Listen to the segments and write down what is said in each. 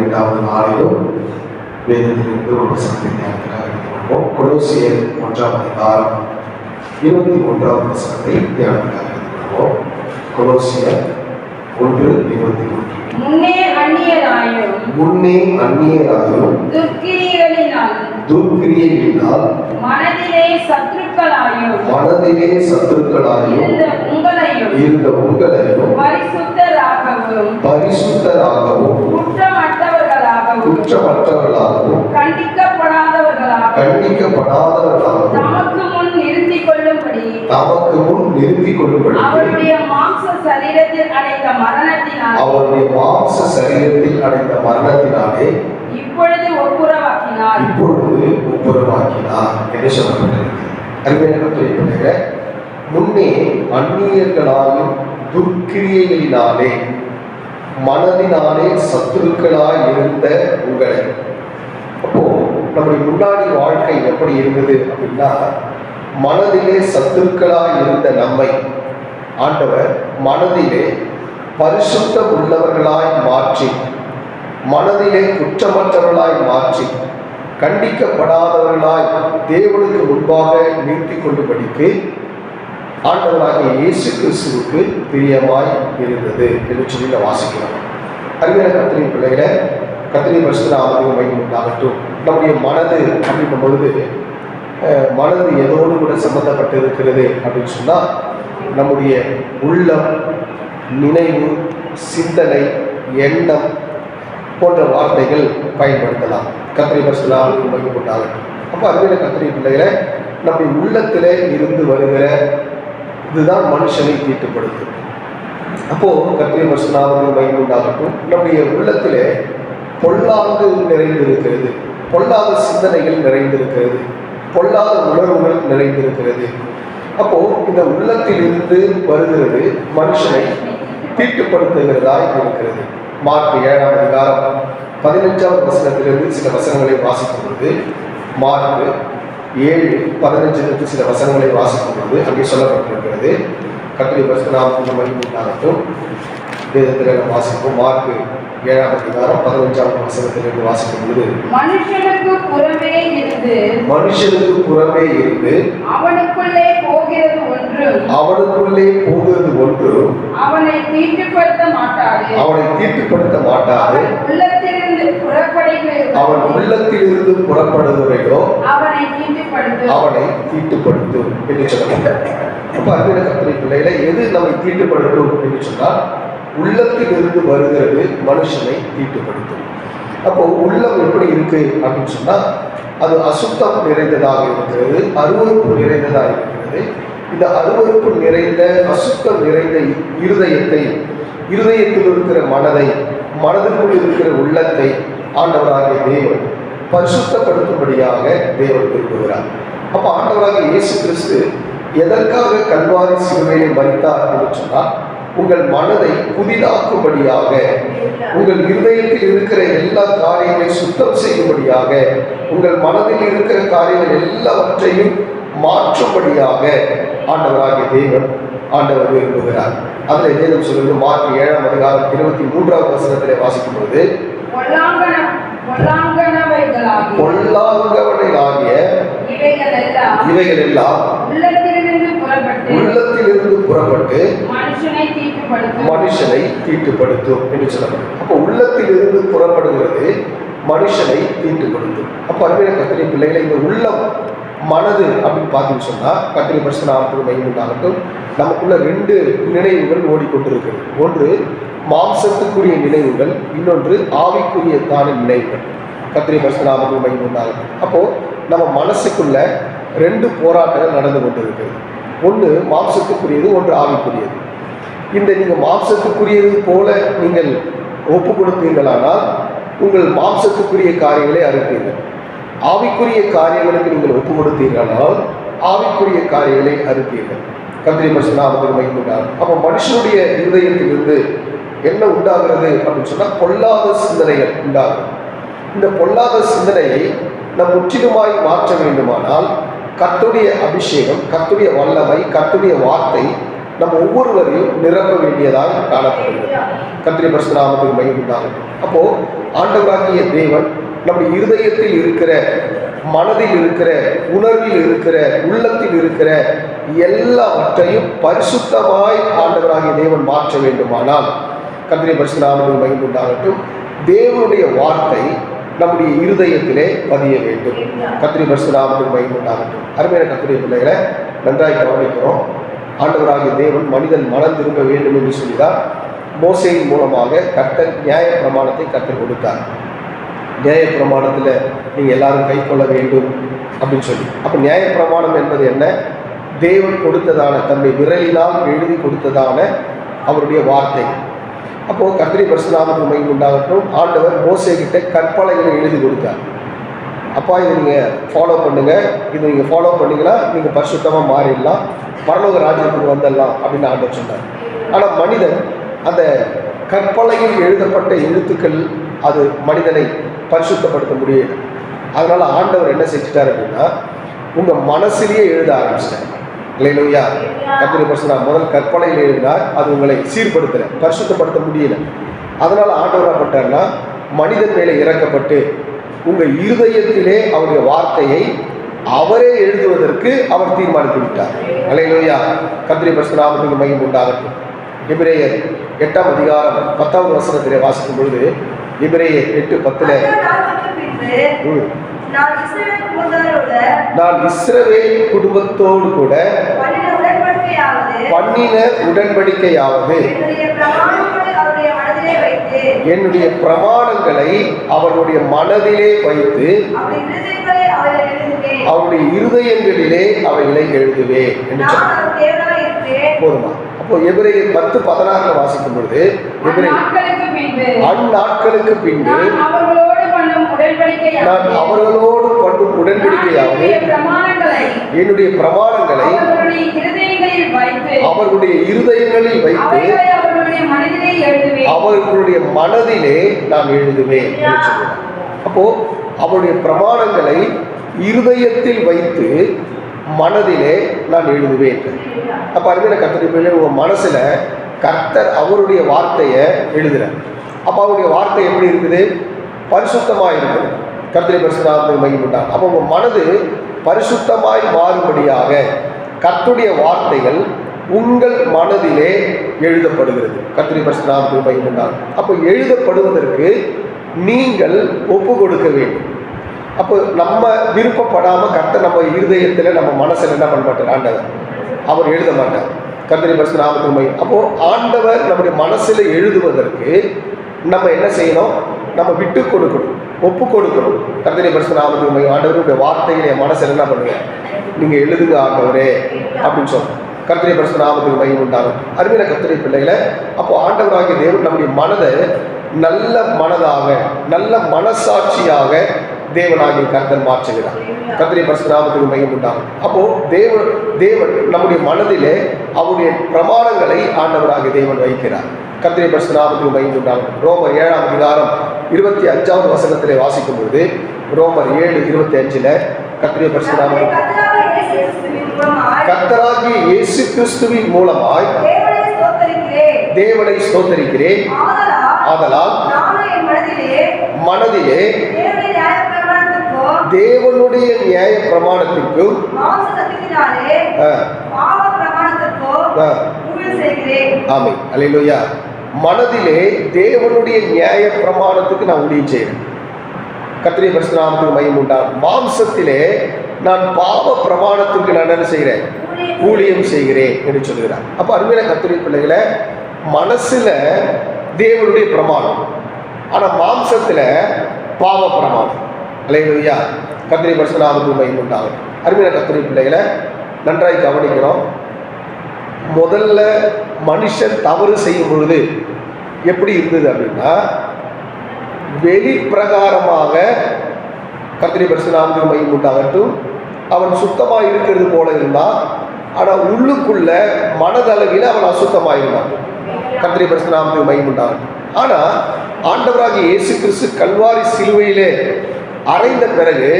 12வது நாளிலும் வேதத்திலிருந்து ஒரு வசனத்தை தியானத்திற்காக எடுத்துக்கொள்வோம். கொலோசியர் 1ஆம் அதிகாரம் 21வது வசனத்தை தியானத்திற்காக எடுத்துக்கொள்வோம். கொலோசியர் 1:21. முன்னே அந்நியராயும் துர்க்கிரியைகளினால் மனதிலே சத்துருக்களாயும் இருந்த உங்களையும் பரிசுத்தராகவும் குற்றமற்றவர்களாகவும் கண்டிக்கப்படாதவர்களாகவும் தமக்கு முன் நிறுத்திக் கொள்ளும்படி அவருடைய மாம்ச சரீரத்தில் அடைந்த மரணத்தினாலே இப்பொழுது ஒப்புரவாக்கினார் என்று சொல்லப்பட்டிருக்கிறது. அருமையான முன்னே அந்நியர்களாயும் துர்க்கிரியைகளினாலே மனதினாலே சத்துருக்களாய் இருந்த உங்களை. அப்போ நம்முடைய முன்னாடி வாழ்க்கை எப்படி இருந்தது அப்படின்னா, மனதிலே சத்துருக்களாய் இருந்த நம்மை ஆண்டவர் மனதிலே பரிசுத்தம் உள்ளவர்களாய் மாற்றி, மனதிலே குற்றமற்றவர்களாய் மாற்றி, கண்டிக்கப்படாதவர்களாய் தேவனுக்கு முன்பாக நிறுத்திக் கொள்ளும்படிக்கு ஆண்டவராகிய இயேசு கிறிஸ்துவுக்கு பிரியமாய் இருந்தது என்று சொல்லி வாசிக்கிறோம். அருமையான கர்த்தரின் பிள்ளைகளை, கர்த்தரின் பரிசுத்த நாமத்துக்கு மகிமை உண்டாகட்டும். நம்முடைய மனது அப்படின்னும் பொழுது மனது எதோடு கூட சம்பந்தப்பட்டு இருக்கிறது அப்படின்னு சொன்னால், நம்முடைய உள்ளம், நினைவு, சிந்தனை, எண்ணம் போன்ற வார்த்தைகள் பயன்படுத்தலாம். கர்த்தரின் பரிசுத்த நாமத்துக்கு மகிமை உண்டாகட்டும். அப்போ அருமையான கர்த்தரின் பிள்ளைகளை, நம்முடைய உள்ளத்திலே இருந்து வருகிற இதுதான் மனுஷனை தீட்டுப்படுத்தும். அப்போ கர்த்தரின் பரிசுத்த நாமத்துக்கு மகிமை உண்டாகட்டும். நம்முடைய உள்ளத்திலே பொல்லாங்கு நிறைந்திருக்கிறது, பொல்லாத சிந்தனைகள் நிறைந்திருக்கிறது, பொல்லாத உணர்வுகள் நிறைந்திருக்கிறது. அப்போ இந்த உள்ளத்தில் இருந்து வருகிறது மனுஷனை தீட்டுப்படுத்துகிறதாய் இருக்கிறது. மார்க் 7ஆம் அதிகாரம் 15ஆம் வசனத்திலிருந்து சில வசனங்களை வாசிக்கும் பொழுது, மார்க் 7:15 சில வசனங்களை வாசிக்கும் பொழுது அங்கே சொல்லப்பட்டிருக்கிறது. கர்த்தருடைய பரிசுத்த நாமத்துக்கு மகிமை உண்டாகட்டும். வேதத்தில் வாசிப்போம். மார்க் 7ஆம் அதிகாரம் 15ஆம் வசனத்திலிருந்து வாசிக்கும் பொழுது, மனுஷனுக்கு புறமே இருந்து அவனுக்குள்ளே போகிறது ஒன்று அவனை தீட்டுப்படுத்த மாட்டாது. அவன் உள்ளத்திலிருந்து புறப்படுகிறதோ அவனை தீட்டுப்படுத்தும் என்று சொல்லப்பட்டார். அப்ப அருமையான கர்த்தரின் பிள்ளைகளை, எது நம்மை தீட்டுப்படுத்தும் என்று சொன்னால், உள்ளத்தில் இருந்து வருகிறது மனுஷனை தீட்டுப்படுத்தும். அப்போ உள்ளம் எப்படி இருக்கு அப்படின்னு சொன்னா, அது அசுத்தம் நிறைந்ததாக இருக்கிறது, அருவருப்பு நிறைந்ததாக இருக்கிறது. இந்த அருவருப்பு நிறைந்த, அசுத்தம் நிறைந்த இருதயத்தில் இருக்கிற மனதை, மனதிற்குள் இருக்கிற உள்ளத்தை ஆண்டவராகிய தேவன் பரிசுத்தப்படுத்தும்படியாக தேவன் விரும்புகிறார். அப்ப ஆண்டவராகிய இயேசு கிறிஸ்து எதற்காக கல்வாரி சிலுவையிலே மரித்தார் என்று சொன்னால், உங்கள் மனதை புதிதாக்கும்படியாக, உங்கள் இருதயத்தில் இருக்கிற எல்லா காரியங்களை சுத்தம் செய்யும்படியாக, உங்கள் மனதில் இருக்கிற காரியங்கள் எல்லாவற்றையும் மாற்றும்படியாக ஆண்டவராகிய தேவன் ஆண்டவர் விரும்புகிறார். அதில் வேதம் சொல்லுவது மார்க் 7ஆம் அதிகாரம் 23ஆம் வசனத்திலே வாசிக்கும் பொழுது, பொல்லாங்கவனைகளாகிய இவைகள் எல்லாம் உள்ளத்திலிருந்து புறப்பட்டு மனுஷனை தீட்டுப்படுத்தும் என்று சொல்லப்படும். அப்போ உள்ளத்திலிருந்து புறப்படுகிறது மனுஷனை தீட்டுப்படுத்தும். அப்போ அருமையான கர்த்தரின் பிள்ளைகளை, இந்த உள்ளம், மனது அப்படின்னு பார்த்தீங்கன்னு சொன்னால், கர்த்தரின் பரிசுத்த நாமத்துக்கு மகிமை உண்டாகட்டும். நமக்குள்ள 2 நினைவுகள் ஓடிக்கொண்டிருக்கிறது. ஒன்று மாம்சத்துக்குரிய நினைவுகள், இன்னொன்று ஆவிக்குரியதான நினைவுகள். கர்த்தரின் பரிசுத்த நாமத்துக்கு மகிமை உண்டாகட்டும். அப்போ நம்ம மனசுக்குள்ள 2 போராட்டங்கள் நடந்து கொண்டிருக்கிறது. ஒன்று மாம்சத்துக்குரியது, ஒன்று ஆவிக்குரியது. இந்த நீங்கள் மாம்சத்துக்குரியது போல நீங்கள் ஒப்பு கொடுப்பீர்களானால் உங்கள் மாம்சத்துக்குரிய காரியங்களை அறுப்பீர்கள். ஆவிக்குரிய காரியங்களுக்கு நீங்கள் ஒப்பு கொடுத்தீர்களானால் ஆவிக்குரிய காரியங்களை அறுப்பீர்கள். கர்த்தருடைய பரிசுத்த நாமத்துக்கு மகிமை உண்டாகும். அப்போ மனுஷனுடைய இருதயத்திலிருந்து என்ன உண்டாகிறது அப்படின்னு சொன்னால், பொல்லாத சிந்தனைகள் உண்டாகும். இந்த பொல்லாத சிந்தனையை நம் முற்றிலுமாய் மாற்ற வேண்டுமானால் கர்த்தருடைய அபிஷேகம், கர்த்தருடைய வல்லமை, கர்த்தருடைய வார்த்தை நம்ம ஒவ்வொருவரையும் நிரப்ப வேண்டியதாக காணப்படுகிறது. கர்த்தருடைய பரிசுத்த நாமத்துக்கு மகிமை உண்டாகட்டும். அப்போ ஆண்டவராகிய தேவன் நம்முடைய இருதயத்தில் இருக்கிற, மனதில் இருக்கிற, உணர்வில் இருக்கிற, உள்ளத்தில் இருக்கிற எல்லாவற்றையும் பரிசுத்தமாய் ஆண்டவராகிய தேவன் மாற்ற வேண்டுமானால் கர்த்தருடைய பரிசுத்த நாமத்துக்கு மகிமை உண்டாகட்டும். தேவனுடைய வார்த்தை நம்முடைய இருதயத்திலே பதிய வேண்டும். கர்த்தருடைய பரிசுத்த நாமத்துக்கு மகிமை உண்டாகட்டும். அருமையான கர்த்தருடைய பிள்ளைகளை நன்றாய் கவனிக்கிறோம். ஆண்டவராகிய தேவன் மனிதன் மனம் திரும்ப வேண்டும் என்று சொல்லிதான் மோசேயின் மூலமாக கர்த்தர் நியாய பிரமாணத்தை கர்த்தர் கொடுத்தார். நியாய பிரமாணத்தில் நீங்கள் எல்லாரும் கை கொள்ள வேண்டும் அப்படின்னு சொல்லி. அப்போ நியாய பிரமாணம் என்பது என்ன? தேவன் கொடுத்ததான, தன்னுடைய விரலினால் எழுதி கொடுத்ததான அவருடைய வார்த்தை. அப்போது கர்த்தருடைய பரிசுத்த நாமத்துக்கு மகிமை உண்டாகட்டும். ஆண்டவர் மோசே கிட்ட கற்பலகைகளை எழுதி கொடுத்தார். அப்பா, இதை நீங்கள் ஃபாலோ பண்ணுங்கள், இதை நீங்கள் ஃபாலோ பண்ணிங்கன்னா நீங்கள் பரிசுத்தமாக மாறிடலாம், பரலோக ராஜ்யத்துக்கு வந்துடலாம் அப்படின்னு ஆண்டவர் சொன்னார். ஆனால் மனிதன் அந்த கற்பலகையில் எழுதப்பட்ட எழுத்துக்கள் அது மனிதனை பரிசுத்தப்படுத்த முடியல. அதனால் ஆண்டவர் என்ன செஞ்சிட்டார் அப்படின்னா, உங்கள் மனசிலேயே எழுத ஆரம்பிச்சிட்டார். இல்லையா? கர்த்தருடைய பரிசுத்த முதல் கற்பனையில் எழுதினார், அது உங்களை சீர்படுத்தலை, பரிசுத்தப்படுத்த முடியல. அதனால் ஆண்டவர் என்ன பண்ணார்னா, மனிதன் மேலே இறக்கப்பட்டு உங்கள் இருதயத்திலே அவருடைய வார்த்தையை அவரே எழுதுவதற்கு அவர் தீர்மானித்து விட்டார். அல்லேலூயா. கர்த்தருடைய பரிசுத்த நாமத்துக்கு மகிமை உண்டாகட்டும். எபிரேயர் 8ஆம் அதிகாரம் 10வது வசனத்திலே வாசிக்கும் பொழுது, எபிரேயர் 8:10 நான் இஸ்ரவேல் குடும்பத்தோடு கூட பண்ணின உடன்படிக்கையாவது என்னுடைய பிரமாணங்களை அவர்களுடைய மனதிலே வைத்து அவருடைய இருதயங்களிலே அவைகளை எழுதுவேன் என்று சொன்னார். போதுமா? அப்போ எபிரேயர் 10:16 வாசிக்கும் பொழுது, அந்நாட்களுக்கு பின்பு நான் அவர்களோடு பண்ணும் உடன்படிக்கையாவது என்னுடைய பிரமாணங்களை அவர்களுடைய இருதயங்களில் வைத்து அவர்களுடைய மனதிலே நான் எழுதுவேன் என்று சொல்கிறார். அப்போ அவருடைய பிரமாணங்களை இருதயத்தில் வைத்து மனதிலே நான் எழுதுவேன். அப்ப அருமையான கர்த்தருடைய பிள்ளைகளே, உங்க மனசுல கர்த்தர் அவருடைய வார்த்தையை எழுதுறார். அப்ப அவருடைய வார்த்தை எப்படி இருக்குது? பரிசுத்தமாக இருக்குது. கர்த்தருடைய பரிசுத்த நாமத்துக்கு மகிமை உண்டாகும். அப்போ உங்க மனது பரிசுத்தமாய் மாறும்படியாக கர்த்தருடைய வார்த்தைகள் உங்கள் மனதிலே எழுதப்படுகிறது. கர்த்தருடைய பரிசுத்த நாமத்துக்கு மகிமை உண்டாகும். அப்போ எழுதப்படுவதற்கு நீங்கள் ஒப்பு கொடுக்க வேண்டும். அப்போ நம்ம விருப்பப்படாமல் கர்த்தர் நம்ம இருதயத்தில், நம்ம மனசில் என்ன பண்ண மாட்டார்? ஆண்டவர் அவர் எழுத மாட்டார். கர்த்தருடைய பரிசுத்த நாமத்துக்கு மகிமை. அப்போ ஆண்டவர் நம்முடைய மனசில் எழுதுவதற்கு நம்ம என்ன செய்யணும்? நம்ம விட்டு கொடுக்கணும், ஒப்பு கொடுக்கணும். கர்த்தருடைய பரிசுத்த நாமத்துக்கு மகிமை. ஆண்டவருடைய வார்த்தைகளை என் மனசில் என்ன பண்ணுங்க? நீங்கள் எழுதுங்க ஆண்டவரே அப்படின்னு சொல்லணும். கர்த்தருடைய பரிசுத்த நாமத்துக்கு மகிமை உண்டாகும். அருமையான கர்த்தருடைய பிள்ளைகளை, அப்போ ஆண்டவராகிய தேவன் நம்முடைய மனதை நல்ல மனதாக, நல்ல மனசாட்சியாக தேவனாகிய கர்த்தர் மாற்றுகிறார். கர்த்தருடைய பரிசுத்த நாமத்துக்கு மகிமை உண்டாகும். அப்போ தேவன் நம்முடைய மனதிலே அவருடைய பிரமாணங்களை ஆண்டவராகிய தேவன் வைக்கிறார். கர்த்தருடைய பரிசுத்த நாமத்துக்கு மகிமை உண்டாகும். ரோமர் 7ஆம் அதிகாரம் 25வது வசனத்திலே வாசிக்கும் பொழுது, ரோமர் 7:25 கர்த்தருடைய பரிசுத்த நாமத்துக்கு கர்த்தராகிய இயேசு கிறிஸ்துவின் மூலமாய் தேவனை ஸ்தோத்தரிக்கிறேன். ஆதலால் மனதிலே தேவனுடைய நியாய பிரமாணத்திற்கும் ஆமென் அல்லேலூயா. மனதிலே தேவனுடைய நியாய பிரமாணத்துக்கு நான் ஊழியம் செய்கிறேன். கர்த்தருடைய பரிசுத்த நாமத்துக்கு மகிமை உண்டாகும். மாம்சத்திலே நான் பாவ பிரமாணத்துக்கு நான் என்ன செய்கிறேன்? ஊழியம் செய்கிறேன் என்று சொல்கிறார். அப்போ அருமையான கர்த்தருடைய பிள்ளைகளை, மனசுல தேவனுடைய பிரமாணம், ஆனால் மாம்சத்தில் பாவ பிரமாணம். அல்லேலூயா. கர்த்தருடைய பரிசுத்த நாமத்துக்கு மகிமை உண்டாகும். அருமையான கர்த்தருடைய பிள்ளைகளை நன்றாய் கவனிக்கிறோம். முதல்ல மனுஷன் தவறு செய்யும் பொழுது எப்படி இருந்தது அப்படின்னா, வெளிப்பிரகாரமாக கர்த்தருடைய பரிசுத்த நாமத்துக்கு மகிமை உண்டாகட்டும், அவன் சுத்தமாக இருக்கிறது போல இருந்தான். ஆனால் உள்ளுக்குள்ள மனதளவில் அவன் அசுத்தமாக இருந்தான். கர்த்தருடைய பரிசுத்த நாமத்துக்கு மகிமை உண்டாகட்டும். ஆனால் ஆண்டவராகிய இயேசு கிறிஸ்து கல்வாரி சிலுவையிலே அறைந்த பிறகு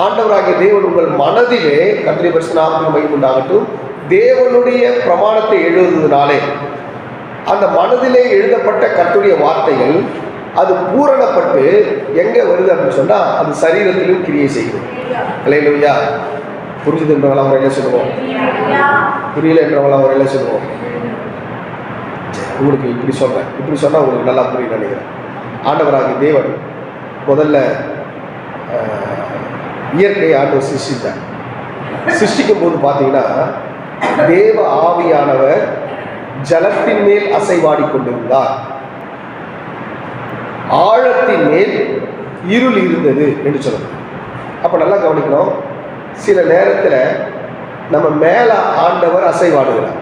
ஆண்டவராகிய தேவன் உங்கள் மனதிலே, கர்த்தருடைய பரிசுத்த நாமத்துக்கு மகிமை உண்டாகட்டும், தேவனுடைய பிரமாணத்தை எழுதுவதனாலே அந்த மனதிலே எழுதப்பட்ட கர்த்தருடைய வார்த்தைகள் அது பூரணப்பட்டு எங்க வருது அப்படின்னு சொன்னா அது சரீரத்திலும் கிரியை செய்யுது. அல்லேலூயா. புரிஞ்சுது என்றவங்களாம் அவர் என்ன சொல்லுவோம், புரியல என்றவங்களாம் அவர் என்ன சொல்லுவோம். உங்களுக்கு இப்படி சொல்றேன், இப்படி சொன்னா உங்களுக்கு நல்லா புரியும் நினைக்கிறேன். ஆண்டவராகிய தேவன் முதல்ல இயற்கையை ஆண்டவர் சிருஷ்டித்தார். சிருஷ்டிக்கும் போது பார்த்தீங்கன்னா தேவ ஆவியானவர் ஜலத்தின் மேல் அசைவாடி கொண்டிருந்தார், ஆழத்தின் மேல் இருள் இருந்தது என்று சொல்லணும். அப்ப நல்லா கவனிக்கணும், சில நேரத்தில் நம்ம மேல ஆண்டவர் அசைவாடுகிறார்,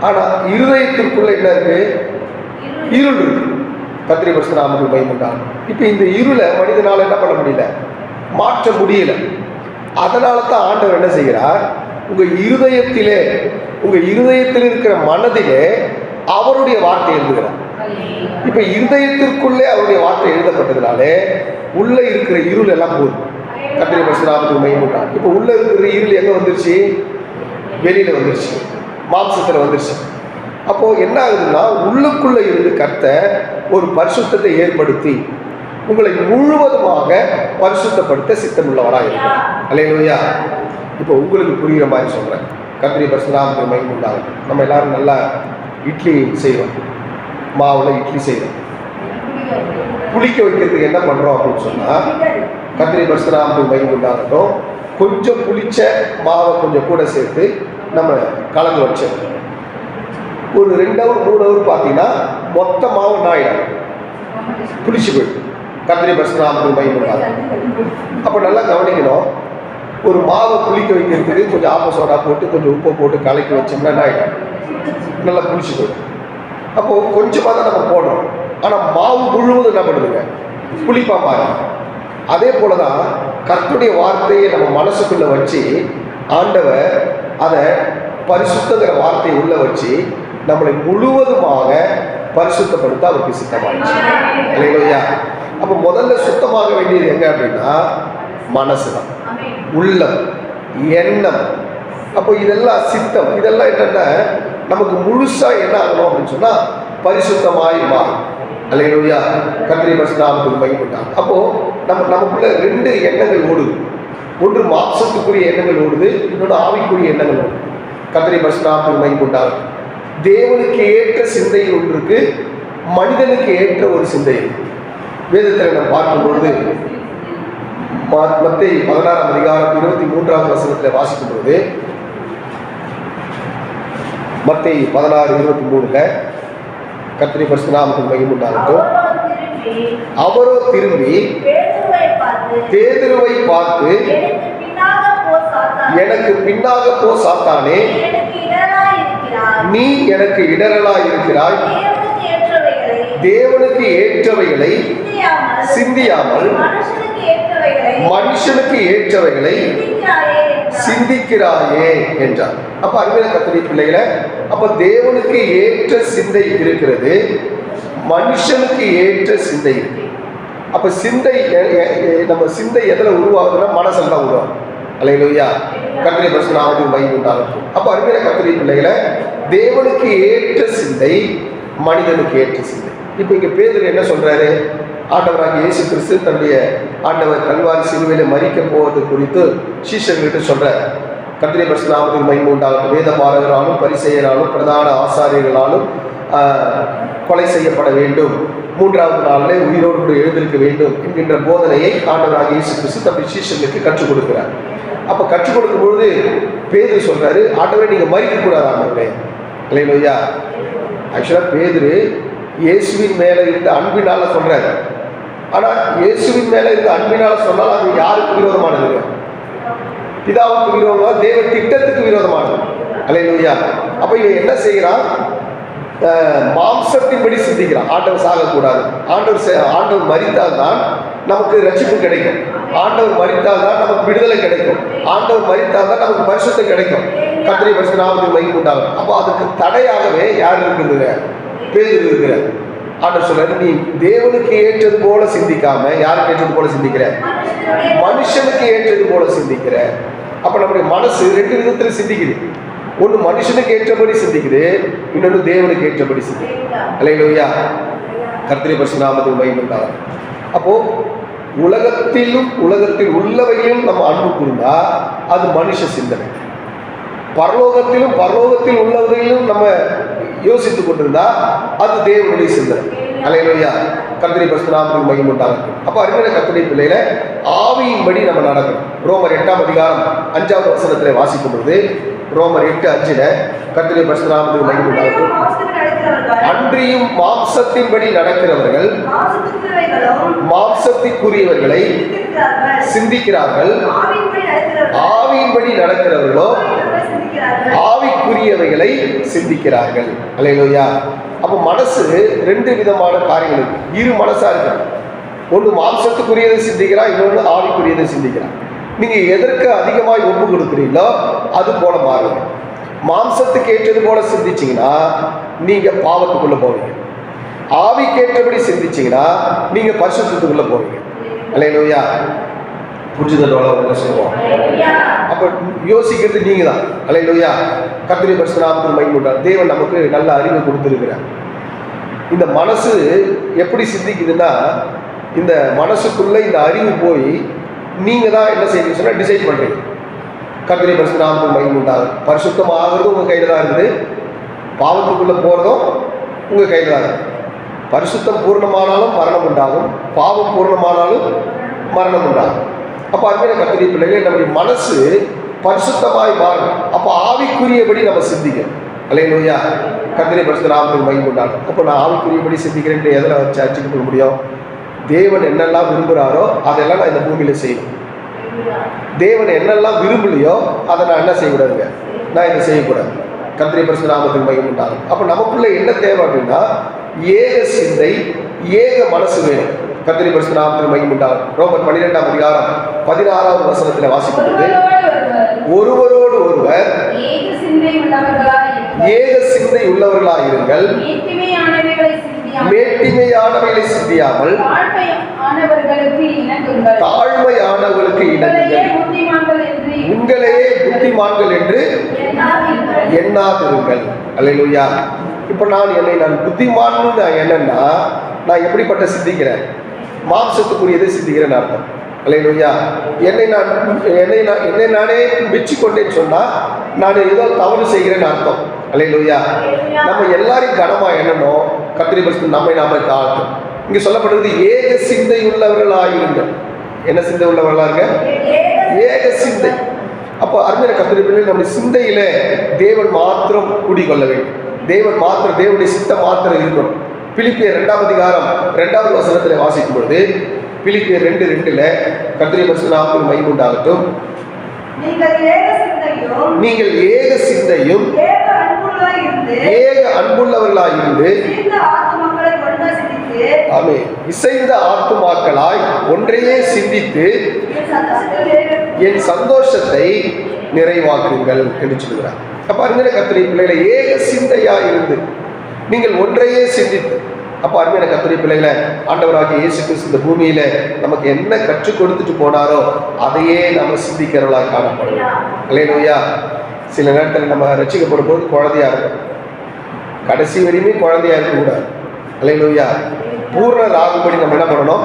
ஆனா இருதயத்திற்குள்ள என்ன இருக்கு, இருள் இருக்கு. கர்த்தருடைய பரிசுத்த நாமத்துக்கு மகிமை. இப்ப இந்த இருளை மனிதனால என்ன பண்ண முடியல, மாற்ற முடியல. அதனால தான் ஆண்டவர் என்ன செய்கிறார், உங்க இருதயத்திலே, உங்க இருதயத்தில் இருக்கிற மனதிலே அவருடைய வார்த்தை எழுதுகிறார். இப்ப இருதயத்திற்குள்ளே அவருடைய வார்த்தை எழுதப்பட்டதுனாலே உள்ள இருக்கிற இருள் எல்லாம் போகுது. கர்த்தருடைய பரிசுத்த நாமத்துக்கு மகிமை. இப்ப உள்ள இருக்கிற இருள் எங்க வந்துருச்சு, வெளியில வந்துருச்சு, மாம்சத்துல வந்துருச்சு. அப்போ என்ன ஆகுதுன்னா உள்ளுக்குள்ள இருந்து கர்த்தர் ஒரு பரிசுத்தத்தை ஏற்படுத்தி உங்களை முழுவதுமாக பரிசுத்தப்படுத்த சித்தமுள்ளவராக இருக்கிறார். அல்லேலூயா. இப்போ உங்களுக்கு புரிகிற மாதிரி சொல்றேன். கர்த்தருடைய பரிசுத்த நாமத்துக்கு மகிமை உண்டாகும். நம்ம எல்லாரும் நல்லா இட்லி செய்வோம், மாவுல இட்லி செய்வோம். புளிக்க வைக்கிறதுக்கு என்ன பண்றோம் அப்படின்னு சொன்னா, கர்த்தருடைய பரிசுத்த நாமத்துக்கு மகிமை உண்டாகட்டும், கொஞ்சம் புளிச்ச மாவை கொஞ்சம் கூட சேர்த்து நம்ம கலந்து வச்சோம். ஒரு 2 ஹவர் 3 ஹவர் பார்த்தீங்கன்னா மொத்த மாவு நாயிடும், புளிச்சு போயிடும். கர்த்தருடைய பரிசுத்த நாமத்துக்கு மகிமை உண்டாகும். அப்போ நல்லா கவனிக்கணும், ஒரு மாவை புளிக்க வைக்கிறதுக்கு கொஞ்சம் ஆப்ப சோடா போட்டு கொஞ்சம் உப்பை போட்டு கலக்கி வச்சோம்னா என்ன ஆகிடும், நல்லா புளிச்சு போயிடும். அப்போ கொஞ்சமாக தான் நம்ம போடுறோம், ஆனால் மாவு முழுவதும் என்ன பண்ணுதுங்க, புளிப்பா மாறும். அதே போலதான் கர்த்தருடைய வார்த்தையை நம்ம மனசுக்குள்ள வச்சு ஆண்டவர் அதை பரிசுத்தங்கிற வார்த்தையை உள்ள வச்சு நம்மளை முழுவதுமாக பரிசுத்தப்படுத்த அவருக்கு சித்தமாயிடுச்சு. இல்லையா? அப்ப முதல்ல சுத்தமாக வேண்டியது எங்க அப்படின்னா மனசுதான், உள்ளம், எண்ணம். அப்போ இதெல்லாம் சித்தம், இதெல்லாம் என்னன்னா நமக்கு முழுசா என்ன ஆகணும் அப்படின்னு சொன்னா பரிசுத்தமாய் மாறும். அல்லேலூயா. கர்த்தருடைய பரிசுத்த நாமத்துக்கு மகிமை. அப்போ நமக்குள்ள 2 எண்ணங்கள் ஓடுது. ஒன்று மாம்சத்துக்குரிய எண்ணங்கள் ஓடுது, இன்னொன்று ஆவிக்குரிய எண்ணங்கள் ஓடுது. கர்த்தருடைய பரிசுத்த நாமத்துக்கு மகிமை. தேவனுக்கு ஏற்ற சிந்தை ஒன்று இருக்கு, மனிதனுக்கு ஏற்ற ஒரு சிந்தை இருக்கு. வேதத்தில் நம்ம பார்க்கும்பொழுது மத்தேயு 16ஆம் அதிகாரம் 23ஆம் வசனத்தில் வாசிக்கும் பொழுது, மத்தேயு 16:23 கர்த்தருடைய பரிசுத்த நாமத்துக்கு மகிமை உண்டாகட்டும். அவரோ திரும்பி பேதுருவை பார்த்து, எனக்கு பின்னாக போ சாத்தானே, நீ எனக்கு இடரலாய் இருக்கிறாய், தேவனுக்கு ஏற்றவைகளை சிந்தியாமல் மனுஷனுக்கு ஏற்றவைகளை சிந்திக்கிறாயே என்றார். அப்ப அருமையான கர்த்தருடைய பிள்ளைகளை, அப்ப தேவனுக்கு ஏற்ற சிந்தை இருக்கிறது, மனுஷனுக்கு ஏற்ற சிந்தை இருக்கு. அப்ப சிந்தை, நம்ம சிந்தை எதுல உருவாகுதுன்னா மனசுல தான் உருவாகும். அல்லேலூயா. கர்த்தருடைய பரிசுத்த நாமத்துக்கு மகிமை உண்டாகட்டும். அப்ப அருமையான கர்த்தருடைய பிள்ளைகளை, தேவனுக்கு ஏற்ற சிந்தை, மனிதனுக்கு ஏற்ற சிந்தை. இப்ப இங்க பேதுரு என்ன சொல்றாரு, ஆண்டவராகிய இயேசு கிறிஸ்து தன்னுடைய ஆண்டவர் கல்வாரி சிலுவையில மரிக்க போவது குறித்து சீஷர்கிட்ட சொல்றார். கர்த்தருடைய பரிசுத்த நாமத்துக்கு மகிமை உண்டாகட்டும். வேத பாரகராலும் பரிசேயராலும் பிரதான ஆசாரியர்களாலும் கொலை செய்யப்பட வேண்டும், 3ஆவது நாளிலே உயிரோடு எழுந்திருக்க வேண்டும் என்கின்ற போதனையை ஆண்டவராகிய இயேசு கிறிஸ்து தன்னுடைய சீஷர்களுக்கு கற்றுக் கொடுக்கிறார். அப்ப கற்றுக் கொடுக்கும் பொழுது பேதுரு சொல்றாரு, ஆண்டவரே நீங்க மரிக்க கூடாது ஆண்டவரே. அல்லேலூயா. ஆக்சுவலா பேதுரு இயேசுவின் மேல இருந்த அன்பினால சொல்றாரு. ஆனா இயேசுவின் மேல இருந்த அன்பினால சொன்னாலும் அது யாருக்கு விரோதமானது? பிதாவுக்கு விரோதமா, தேவ திட்டத்துக்கு விரோதமானது. அல்லேலூயா. அப்ப இவன் என்ன செய்கிறான், மாம்சத்தின்படி சிந்திக்கிறான். ஆண்டவர் சாகக்கூடாது, ஆண்டவர் மரித்தால்தான் நமக்கு ரட்சிப்பு கிடைக்கும், ஆண்டவர் மரித்தால்தான் நமக்கு விடுதலை கிடைக்கும், ஆண்டவர் மரித்தால்தான் நமக்கு பரிசுத்தம் கிடைக்கும். கர்த்தருடைய பரிசுத்த நாமத்துக்கு மகிமை உண்டாகும். அப்போ அதுக்கு தடையாகவே யார் இருக்குதுங்க, பேதுரு இருக்கிறார். ஆண்டவர் சொல்றாரு, நீ தேவனுக்கு ஏற்றது போல சிந்திக்காம யாருக்கு ஏற்றது போல சிந்திக்கிற, மனுஷனுக்கு ஏற்றது போல சிந்திக்கிற. அப்ப நம்முடைய மனசு 2 விதத்துல சிந்திக்குது. ஒன்று மனுஷனுக்கு ஏற்றபடி சிந்திக்குது, இன்னொன்று தேவனுக்கு ஏற்றபடி சிந்திக்குது. அல்லேலூயா. கர்த்தருடைய பரிசுத்த நாமத்துக்கு மகிமை உண்டாகும். அப்போ உலகத்தில் உள்ளவையும் நம்ம அன்பு கூர்ந்தா அது மனுஷ சிந்தனை. பரலோகத்தில் உள்ளவதையும் நம்ம யோசித்துக் கொண்டிருந்தா அது தேவனுடைய சிந்தனை. அல்லேலூயா. கர்த்தருடைய பரிசுத்த நாமத்துக்கு மகிமை உண்டாகட்டும். அப்போ அருமையான கர்த்தருடைய பிள்ளையில ஆவியின்படி நம்ம நடக்கணும். ரோமர் 8ஆம் அதிகாரம் 5வது வசனத்திலே வாசிக்கும் பொழுது, ரோமர் 8:5 கர்த்தருடைய பரிசுத்த நாமத்துக்கு மகிமை உண்டாகட்டும். அன்றியும் மாம்சத்தின்படி நடக்கிறவர்கள் மாம்சத்திற்குரியவர்களை சிந்திக்கிறார்கள், ஆவியின்படி நடக்கிறவர்களோ ஆவிக்குரியவைகளை சிந்திக்கிறார்கள். அல்லேலூயா. அப்போ மனசு ரெண்டு விதமான காரியங்கள் இருக்கு. இரு மனசா இருக்கு. ஒன்று மாம்சத்துக்குரியதை சிந்திக்கிறான், இன்னொன்று ஆவிக்குரியதை சிந்திக்கிறான். நீங்க எதற்கு அதிகமாக ஒப்பு கொடுக்குறீங்களோ அது போல மாறுங்க. மாம்சத்துக்கு ஏற்றது போல சிந்திச்சிங்கன்னா நீங்க பாவத்துக்குள்ள போவீங்க. ஆவிக்கேற்றபடி சிந்திச்சிங்கன்னா நீங்க பரிசுத்தத்துக்குள்ள போவீங்க. அல்லேலூயா. புரிஞ்சுதலோட சொல்லுவோம். அப்ப யோசிக்கிறது நீங்க தான். அல்லேலூயா. கர்த்தருடைய பரிசுத்த நாமத்துக்கு மகிமை உண்டாகட்டும். தேவன் நமக்கு நல்ல அறிவு கொடுத்திருக்கிறார். இந்த மனசு எப்படி சிந்திக்குதுன்னா, இந்த மனசுக்குள்ள இந்த அறிவு போய் நீங்க தான் என்ன செய்யுங்க சொன்னா டிசைட் பண்றீங்க. கர்த்தருடைய பரிசுத்த நாமத்துக்கு மகிமை உண்டாகும். பரிசுத்தம் ஆகிறதும் உங்க கையில தான் இருக்குது, பாவத்துக்குள்ள போறதும் உங்க கையில தான் இருக்குது. பரிசுத்தம் பூர்ணமானாலும் மரணம் உண்டாகும், பாவம் பூர்ணமானாலும் மரணம் உண்டாகும். அப்போ அருமையான கர்த்தருடைய பிள்ளைகள், நம்முடைய மனசு பரிசுத்தமாய் மாறும். அப்போ ஆவிக்குரியபடி நம்ம சிந்திக்கணும். அல்லேலூயா. கர்த்தருடைய பரிசுத்த நாமத்துக்கு மகிமை உண்டாகும். அப்போ நான் ஆவிக்குரியபடி சிந்திக்கிறேன்ட்டு எதில் வச்சு அடிச்சுட்டு போக முடியும்? தேவன் என்னெல்லாம் விரும்புகிறாரோ அதெல்லாம் நான் இந்த பூமியில செய்யணும். தேவன் என்னெல்லாம் விரும்பலையோ அதை நான் என்ன செய்யக்கூடாதுங்க, நான் இதை செய்யக்கூடாது. கர்த்தருடைய பரிசுத்த நாமத்துக்கு மகிமை உண்டாகும். அப்போ நமக்குள்ள என்ன தேவை அப்படின்னா, ஏக சிந்தை, ஏக மனசு வேணும். கர்த்தருடைய பரிசுத்த நாமத்துக்கு மகிமை உண்டாகும். ரோமர் 12ஆம் அதிகாரம் 16வது வசனத்தில் வாசிக்கிறது, ஒருவரோடு ஒருவர் ஏக சிந்தை உள்ளவர்களாக இருங்கள், மேட்டிமையானவைகளை சிந்தியாமல் தாழ்மையானவர்களுக்கு இணங்குங்கள், உங்களையே புத்திமான்கள் என்று எண்ணாதிருங்கள். அல்லேலூயா. இப்போ நான் புத்திமான்னு நான் என்னன்னா, நான் எப்படிப்பட்ட சிந்திக்கிறேன்? மாம்சத்துக்குரியதை சிந்திக்கிறேன்னு அர்த்தம். அல்லேலூயா. என்னை நானே மெச்சிக்கொண்டேன்னு சொன்னா நான் ஏதோ தவறு செய்கிறேன்னு அர்த்தம். அல்லேலூயா. நம்ம எல்லாரையும் கனமா எண்ணணும். கர்த்தருடைய பரிசுத்த நாமை தாழ்த்தும். இங்க சொல்லப்படுறது ஏக சிந்தை உள்ளவர்களாயிருங்கள். என்ன சிந்தை உள்ளவர்களாக? ஏக சிந்தை. அப்போ அருமையான கர்த்தருடைய பிள்ளைகள், நம்முடைய சிந்தையில தேவன் மாத்திரம் குடிக்கொள்ள வேண்டும். தேவன் மாத்திரம், தேவனுடைய சித்தம் மாத்திரம் இருக்கணும். பிலிப்பியர் 2ஆம் அதிகாரம் 2வது வசனத்தில் வாசிக்கும் பொழுது, பிலிப்பியர் 2:2 கர்த்தருடைய பரிசுத்த நாமத்துக்கு மகிமை உண்டாகட்டும். நீங்கள் ஏக சிந்தையும் ஏக அன்புள்ளவர்களாய் இருந்து ஆமென் இசைந்த ஆத்துமாக்களாய் ஒன்றையே சிந்தித்து என் சந்தோஷத்தை நிறைவாக்குங்கள் என்று சொல்கிறார். அப்ப அருமையான கர்த்தருடைய பிள்ளைகளை, ஏக சிந்தையா இருந்து நீங்கள் ஒன்றையே சிந்தித்து. அப்போ அருமையான கர்த்தருடைய பிள்ளைகளை, ஆண்டவராகிய இயேசு கிறிஸ்து இந்த பூமியில நமக்கு என்ன கற்றுக் கொடுத்துட்டு போனாரோ அதையே நம்ம சிந்திக்கிறவர்களாக காணப்படுவோம். அல்லேலூயா. சில நேரத்தில் நம்ம ரட்சிக்கப்படும் போது குழந்தையா இருக்கும், கடைசி வரையுமே குழந்தையா இருக்கக்கூடாது. அல்லேலூயா. பூர்ணர் ஆகும்படி நம்ம என்ன பண்ணணும்?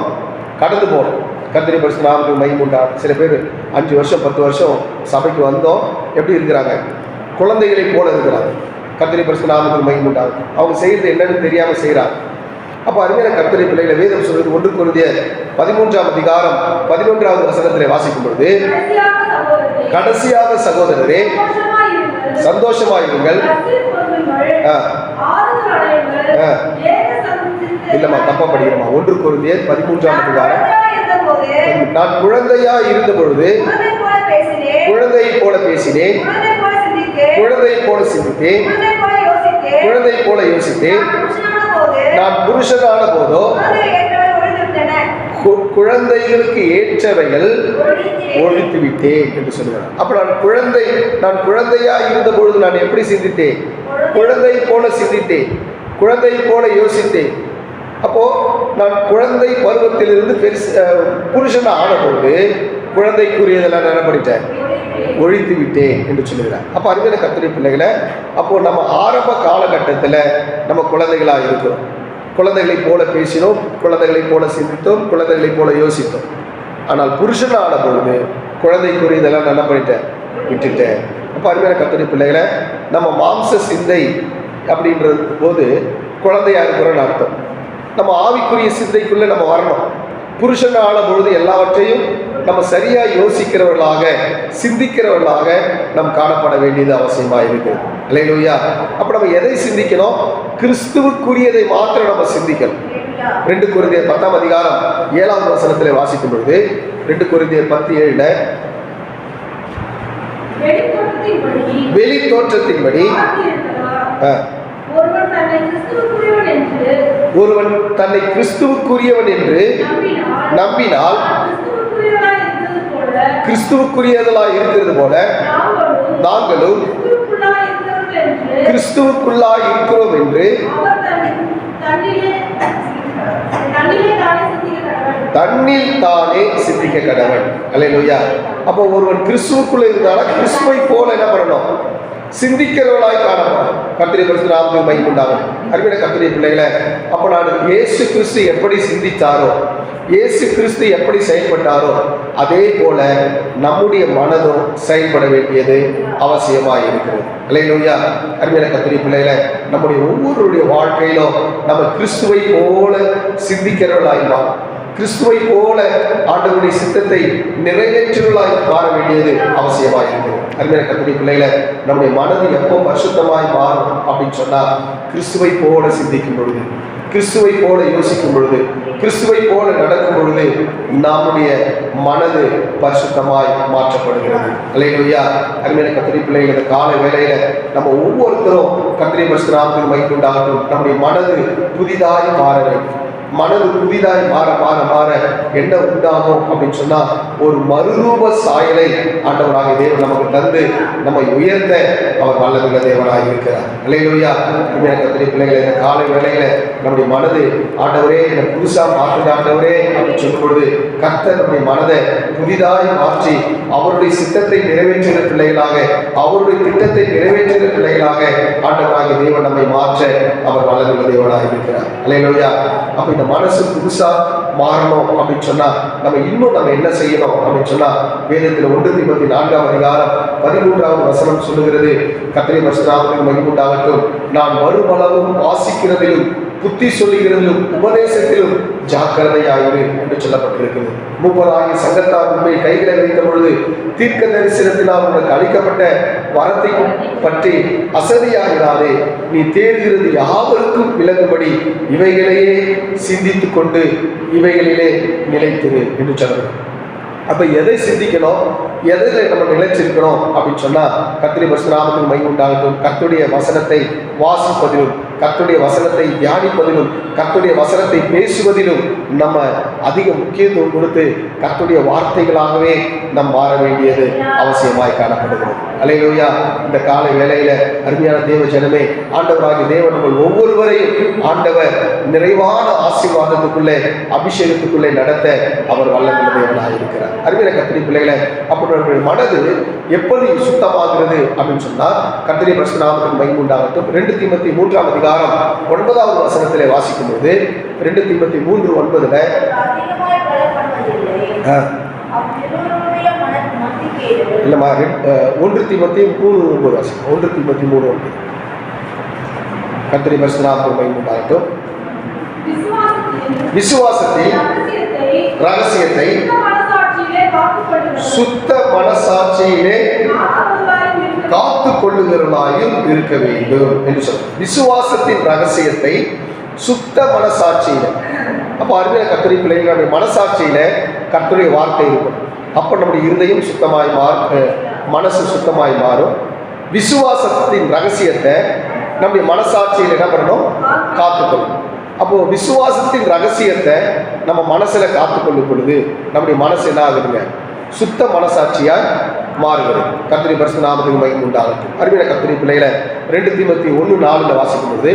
கடந்து போகணும். கர்த்தருடைய பரிசுத்த நாமத்துக்கு மகிமை உண்டாகட்டும். சில பேர் 5 வருஷம் 10 வருஷம் சபைக்கு வந்தோம், எப்படி இருக்கிறாங்க? குழந்தைகளை போல இருக்கிறாங்க. கர்த்தருடைய பரிசுத்த நாமத்துக்கு மகிமை உண்டாகட்டும். அவங்க செய்யறது என்னன்னு தெரியாம செய்யறாங்க. அப்போ அருமையான கர்த்தருடைய பிள்ளைகளை, வேதம் சொல்வது 1 கொரிந்தியர் 13ஆம் அதிகாரம் 11வது வசனத்திலே வாசிக்கும் பொழுது, கடைசியாக சகோதரரே சந்தோஷமாயிருங்கள். இல்லம்மா, தப்பா படிக்கிறோமா? 1 கொரிந்தியர் 13ஆம் அதிகாரம், நான் குழந்தையா இருந்த பொழுது குழந்தையை போல பேசினேன், குழந்தையை போல சிந்தித்தேன், குழந்தையை போல யோசித்தேன், நான் புருஷனான போதோ குழந்தைகளுக்கு ஏற்றவைகள் ஒழித்து விட்டேன் என்று சொல்லுகிறார். அப்ப நான் குழந்தையா இருந்த பொழுது நான் எப்படி சிந்தித்தேன்? குழந்தை போல சிந்தித்தேன், குழந்தை போல யோசித்தேன். அப்போ நான் குழந்தை பருவத்திலிருந்து புருஷனா ஆன பொழுது குழந்தைக்குரியதெல்லாம் என்ன பண்ணிட்டேன்? ஒழித்து விட்டேன் என்று சொல்லுகிறார். அப்போ அருமையான கர்த்தருடைய பிள்ளைகளை, அப்போ நம்ம ஆரம்ப காலகட்டத்தில் நம்ம குழந்தைகளாக இருக்கிறோம். குழந்தைகளைப் போல பேசினோம், குழந்தைகளைப் போல சிந்தித்தோம், குழந்தைகளைப் போல யோசித்தோம். ஆனால் புருஷனான பொழுது குழந்தைக்குரியதெல்லாம் என்ன பண்ணிட்டேன், விட்டுட்டேன். அப்போ அருமையான கர்த்தருடைய பிள்ளைகளை, நம்ம மாம்ச சிந்தை அப்படின்ற போது குழந்தையா இருக்கிறோன்னு அர்த்தம். நம்ம ஆவிக்குரிய சிந்தைக்குள்ளே நம்ம வரணும். புருஷன் ஆன பொழுது எல்லாவற்றையும் நம்ம சரியாக யோசிக்கிறவர்களாக, சிந்திக்கிறவர்களாக நாம் காணப்பட வேண்டியது அவசியமாக இருக்குது. அல்லேலூயா. அப்போ நம்ம எதை சிந்திக்கணும்? கிறிஸ்துவுக்குரியதை மாத்திரம் நம்ம சிந்திக்கணும். 2 கொரிந்தியர் 10ஆம் அதிகாரம் 7ஆம் வசனத்தில் வாசிக்கும் பொழுது 2 கொரிந்தியர் 10:7 வெளி தோற்றத்தின்படி ஒருவன் தன்னை கிறிஸ்துவுக்குரியவன் என்று நம்பினால் கிறிஸ்துவுக்குரியதெல்லாம் இருக்கிறது போல நாங்களும் கிறிஸ்துவுக்குள்ளாய் இருக்கிறோம் என்று தன்னில் தானே சிந்திக்க கடவன். அல்லேலூயா. அப்போ ஒருவன் கிறிஸ்துவுக்குள்ள இருந்தாலும் கிறிஸ்துவை போல என்ன பண்ணணும்? சிந்திக்கிறவர்களாய் காணப்படும். கர்த்தருடைய பரிசுத்த நாமத்துக்கு மகிமை உண்டாகட்டும். அருமையான கர்த்தருடைய பிள்ளைகளை, அப்போ நான் இயேசு கிறிஸ்து எப்படி சிந்தித்தாரோ, இயேசு கிறிஸ்து எப்படி செயல்பட்டாரோ, அதே போல நம்முடைய மனதும் செயல்பட வேண்டியது அவசியமாக இருக்கிறது. அல்லேலூயா. அருமையான கர்த்தருடைய பிள்ளைகளை, நம்முடைய ஒவ்வொருடைய வாழ்க்கையிலும் நம்ம கிறிஸ்துவை போல சிந்திக்கிறவர்களாய் மாறும். கிறிஸ்துவை போல ஆண்டவருடைய சித்தத்தை நிறைவேற்றுவர்களாய் மாற வேண்டியது அவசியமாக இருக்கிறது. அருமையான கர்த்தருடைய பிள்ளைகளை, நம்முடைய மனது எப்போ பரிசுத்தமாய் மாறும் அப்படின்னு சொன்னால், கிறிஸ்துவை போல சிந்திக்கும் பொழுது, கிறிஸ்துவை போல யோசிக்கும் பொழுது, கிறிஸ்துவை போல நடக்கும் பொழுது நம்முடைய மனது பரிசுத்தமாய் மாற்றப்படுகிறது. அல்லேலூயா. அருமையான கர்த்தருடைய பிள்ளைகள், இந்த காலை வேளையில நம்ம ஒவ்வொருத்தரும் கர்த்தருடைய பரிசுத்த நாமத்துக்கு மகிமை உண்டாகட்டும். நம்முடைய மனது புதிதாய் மாற வேண்டும். மனது புதிதாய் மாற மாற மாற என்ன உண்டாகும் அப்படின்னு சொன்னா, ஒரு மறுரூப சாயலை ஆண்டவராக தேவன் நமக்கு தந்து நம்மை உயர்த்த அவர் வல்லமையுள்ள தேவனாக இருக்கிறார். அல்லேலூயா. கர்த்தருடைய பிள்ளைகளை, இந்த காலை வேளையில நம்முடைய மனது ஆண்டவரே என்னை புதுசா மாற்றுங்க ஆண்டவரே அப்படின்னு சொல்லும் பொழுது, கர்த்தர் நம்முடைய மனதை புதிதாய் மாற்றி அவருடைய சித்தத்தை நிறைவேற்றுகிற பிள்ளைகளாக, அவருடைய திட்டத்தை நிறைவேற்றுகிற பிள்ளைகளாக ஆண்டவராக தேவன் நம்மை மாற்ற அவர் வல்லமையுள்ள தேவனாக இருக்கிறார். அல்லேலூயா. அப்ப இந்த மனசு புதுசா மாறணும் அப்படின்னு சொன்னா நம்ம இன்னும் என்ன செய்யணும் அப்படின்னு சொன்னா, வேதத்தில் 1 தீமோத்தேயு 4ஆம் அதிகாரம் 13ஆவது வசனம் சொல்லுகிறது, கர்த்தருடைய பரிசுத்த நாமத்துக்கு மகிமை உண்டாகட்டும், நான் மறுபலவும் வாசிக்கிறதிலும் புத்தி சொல்லுகிறதிலும் உபதேசத்திலும் ஜாக்கிரதையாயிரு என்று சொல்லப்பட்டிருக்கிறது. 30 சங்கத்தார் உண்மையை கைகளை வைத்த பொழுது தீர்க்க தரிசனத்தினால் உனக்கு அளிக்கப்பட்ட வரத்தை பற்றி அசதியாகிறாதே, நீ தேடுகிறது யாவருக்கும் விளங்கும்படி இவைகளையே சிந்தித்து கொண்டு இவைகளிலே நிலைத்திரு என்று சொல்றது. அப்ப எதை சிந்திக்கணும், எதில் நம்ம நிலைச்சிருக்கிறோம் அப்படின்னு சொன்னா, கர்த்தருடைய பரிசுத்த நாமத்துக்கு மகிமை உண்டாகட்டும். கர்த்தருடைய வசனத்தை வாசிப்பதிலும், கர்த்தருடைய வசனத்தை தியானிப்பதிலும், கர்த்தருடைய வசனத்தை பேசுவதிலும் நம்ம அதிக முக்கியத்துவம் கொடுத்து கர்த்தருடைய வார்த்தைகளாகவே நாம் மாற வேண்டியது அவசியமாய் காணப்படுகிறது. அல்லேலூயா. இந்த காலை வேளையில அருமையான தேவ ஜனமே, ஆண்டவராகிய தேவன் உங்கள் ஒவ்வொருவரையும் ஆண்டவர் நிறைவான ஆசீர்வாதத்துக்குள்ளே, அபிஷேகத்துக்குள்ளே நடத்த அவர் வல்லமையுள்ள தேவனாக இருக்கிறார். அருமையான கர்த்தருடைய பிள்ளைகளை, அப்போ நம்முடைய மனது எப்படி சுத்தமாகிறது அப்படின்னு சொன்னா, கர்த்தருடைய பரிசுத்த நாமத்துக்கு மகிமை உண்டாகட்டும். 2 தீமோத்தேயு 3ஆம் அதிகாரம் 9ஆவது வசனத்திலே வாசிக்கும் போது, 2 தீமோத்தேயு 3:9 இல்லைம்மா, 1 தீமோத்தேயு 3:9 வாசிக்கும். 1 தீமோத்தேயு 3:9. கர்த்தருடைய பரிசுத்த நாமத்துக்கு மகிமை உண்டாகட்டும். விசுவாசத்தில் ரகசியத்தை சுத்த மனசாட்சியிலே காத்து கொள்ளுகிறவர்களாயும் இருக்க வேண்டும் என்று சொல்றார். விசுவாசத்தின் ரகசியத்தை சுத்த மனசாட்சியில. அப்போ அருமையான கர்த்தருடைய பிள்ளைகள், நம்முடைய மனசாட்சியில கர்த்தருடைய வார்த்தை இருக்கும். அப்போ நம்முடைய இருதயம் சுத்தமாய் மனசு சுத்தமாய் மாறும். விசுவாசத்தின் ரகசியத்தை நம்முடைய மனசாட்சியில் என்ன பண்ணணும், காத்துக்கொள்ளணும். அப்போ விசுவாசத்தின் ரகசியத்தை நம்ம மனசுல காத்துக்கொள்ளும் பொழுது நம்முடைய மனசு என்ன ஆகுதுங்க, சுத்த மனசாட்சியாய் மாறுகிறது. கர்த்தருடைய பரிசுத்த நாமத்துக்கு மகிமை உண்டாகட்டும். அருமையான கர்த்தருடைய பிள்ளைகளை, 2 தீமோத்தேயு 1:4 வாசிக்கும் பொழுது,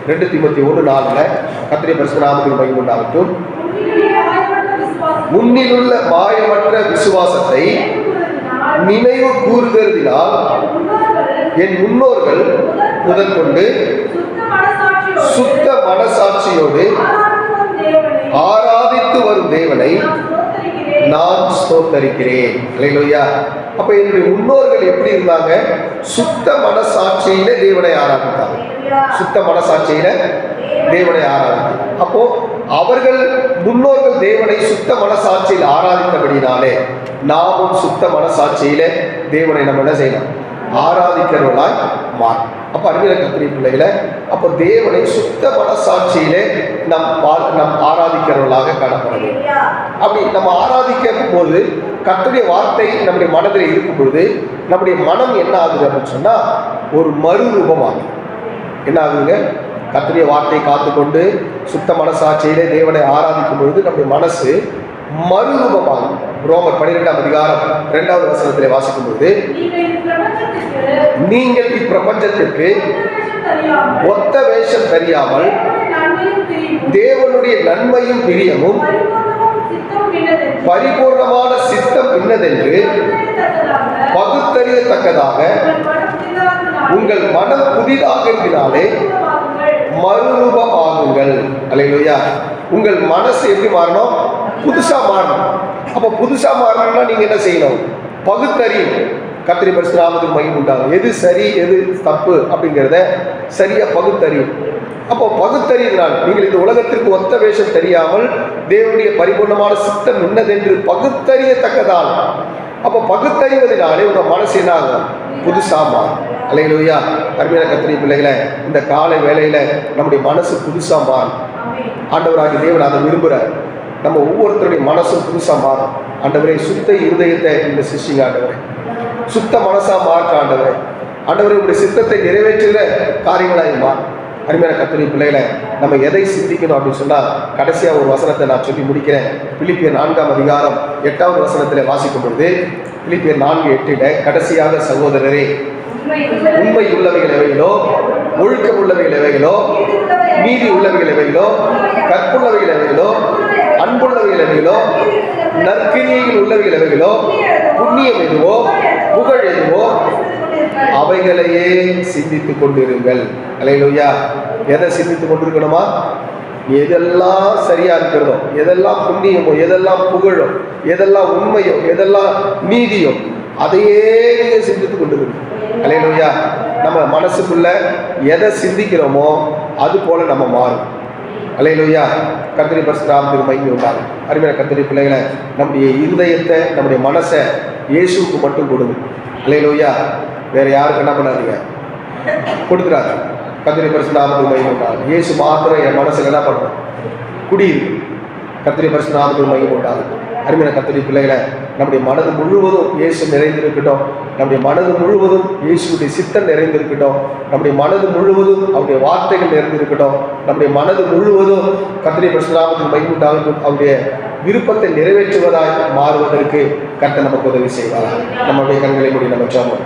2 தீமோத்தேயு 1:4 கர்த்தருடைய பரிசுத்த நாமத்துக்கு மகிமை உண்டாகட்டும். முன்னிலுள்ள மாயமற்ற விசுவாசத்தை நினைவு கூறுகிறதினால் என் முன்னோர்கள் முதற்கொண்டு சுத்த மனசாட்சியோடு ஆராதித்து வரும் தேவனை நான் ஸ்தோத்தரிக்கிறேன். அல்லேலூயா. அப்ப என்னுடைய முன்னோர்கள் எப்படி இருந்தாங்க? சுத்த மனசாட்சியில தேவனை ஆராதித்தாங்க. சுத்த மனசாட்சியில தேவனை ஆராதித்தாங்க. அப்போ அவர்கள் முன்னோர்கள் தேவனை சுத்த மனசாட்சியில் ஆராதித்தபடினாலே நாமும் சுத்த மனசாட்சியில தேவனை நம்ம என்ன செய்யணும்? ஆராதிக்கிறவர்களாய் மாறும். அப்ப அறிவியல் கத்திரி பிள்ளைகளை அப்போ தேவனை சுத்த மனசாட்சியிலே நம் ஆராதிக்கிறவர்களாக காணப்பட வேண்டும். அப்படி நம்ம ஆராதிக்கும் போது கர்த்தருடைய வார்த்தை நம்முடைய மனதில் இருக்கும் பொழுது நம்முடைய மனம் என்ன ஆகுது அப்படின்னு சொன்னா ஒரு மறுரூபமாகும். என்ன ஆகுதுங்க? கர்த்தருடைய வார்த்தையை காத்துக்கொண்டு சுத்த மனசாட்சியிலே தேவனை ஆராதிக்கும் பொழுது நம்முடைய மனசு மறுரூபமாகும். ரோமர் 12ஆம் அதிகாரம் 2வது வசனத்திலே வாசிக்கும் போது நீங்கள் இப்பிரபஞ்சத்திற்கு ஒத்த வேஷம் தெரியாமல் தேவனுடைய நன்மையும் பிரியமும் பரிபூர்ணமான சித்தம் இன்னதென்று பகுத்தறியத்தக்கதாக உங்கள் மனம் புதிதாகிறதினாலே மறுரூபமாகுங்கள். அல்லேலூயா. உங்கள் மனசு எப்படி மாறணும்? புதுசா மாறணும். அப்ப புதுசா மாறணும்னா நீங்க என்ன செய்யணும்? பகுத்தறியணும். கர்த்தருடைய பரிசுத்த நாமத்துக்கு மகிமை உண்டாகும். எது சரி எது தப்பு அப்படிங்கிறத சரியா பகுத்தறியும். அப்போ பகுத்தறியினால் நீங்கள் இந்த உலகத்திற்கு ஒத்த வேஷம் தெரியாமல் தேவனுடைய பரிபூர்ணமான சித்தம் என்னதென்று பகுத்தறியத்தக்கதால். அப்போ பகுத்தறிவதனாலே உங்க மனசு என்ன ஆகும்? புதுசா மாறும். அல்லேலூயா. அருமையான கர்த்தருடைய பிள்ளைகளை, இந்த காலை வேளையில நம்முடைய மனசு புதுசா மாறும். ஆண்டவராகிய தேவன் அதை விரும்புகிறார். நம்ம ஒவ்வொருத்தருடைய மனசும் புதுசா மாறும். ஆண்டவரே, சுத்த இருதயத்தை இந்த சிருஷ்டிங்க. ஆண்டவரே, சுத்த மனசா மாற்ற ஆண்டவரே. ஆண்டவரே, உடைய சித்தத்தை நிறைவேற்றுகிற காரியங்களாக மாறும். அருமையான கர்த்தருடைய பிள்ளைகளை, நம்ம எதை சிந்திக்கணும் அப்படின்னு சொன்னா கடைசியா ஒரு வசனத்தை நான் சொல்லி முடிக்கிறேன். பிலிப்பியர் 4ஆம் அதிகாரம் 8வது வசனத்தில் வாசிக்கும் பொழுது பிலிப்பியர் 4:8 கடைசியாக சகோதரரே, உண்மை உள்ளவைகள் எவைகளோ, ஒழுக்கம் உள்ளவைகள் எவைகளோ, நீதி உள்ளவைகள் எவைகளோ, கற்புள்ளவைகள் எவைகளோ, அன்புள்ளவைகள் எவைகளோ, நற்கிரியைகள் உள்ளவைகள் எவைகளோ, புண்ணியம் எதுவோ, புகழ் எதுவோ, அவைகளையே சிந்தித்துக் கொண்டிருங்கள். அல்லேலூயா. எதை சிந்தித்துக் கொண்டிருக்கணுமா? எதெல்லாம் சரியா இருக்கிறதோ, எதெல்லாம் புண்ணியமோ, எதெல்லாம் புகழோ, எதெல்லாம் உண்மையோ, எதெல்லாம் நீதியோ, அதையே நீங்க சிந்தித்துக் கொண்டிருக்கணும். அல்லேலூயா. நம்ம மனசுக்குள்ள எதை சிந்திக்கிறோமோ அது போல நம்ம மாறும். அல்லேலூயா. கர்த்தருடைய பரிசுத்த நாமத்துக்கு மகிமை உண்டாகும். அருமையான கர்த்தருடைய பிள்ளைகளை, நம்முடைய இருதயத்தை நம்முடைய மனசை இயேசுவுக்கு மட்டும் கொடுங்க. அல்லேலூயா. வேற யாருக்கு என்ன பண்ணாதீங்க, கொடுத்துறாங்க. கர்த்தருடைய பரிசுத்த நாமத்துக்கு மகிமை உண்டாகும். இயேசு மாத்திரம் என் மனசுல என்ன பண்ணணும்? குடியிருக்கு. கர்த்தருடைய பரிசுத்த நாமத்துக்கு மகிமை உண்டாகும். அருமையான கர்த்தருடைய பிள்ளைகளை, நம்முடைய மனது முழுவதும் இயேசு நிறைந்திருக்கட்டும். நம்முடைய மனது முழுவதும் இயேசுடைய சித்தம் நிறைந்திருக்கட்டும். நம்முடைய மனது முழுவதும் அவருடைய வார்த்தைகள் நிறைந்திருக்கட்டும். நம்முடைய மனது முழுவதும் கர்த்தருடைய பரிசுத்த நாமத்துக்கு மகிமை உண்டாகட்டும். அவருடைய விருப்பத்தை நிறைவேற்றுவதாய் மாறுவதற்கு கர்த்தர் நமக்கு உதவி செய்வார். நம்முடைய கண்களை மூடி நம்ம ஜெபம்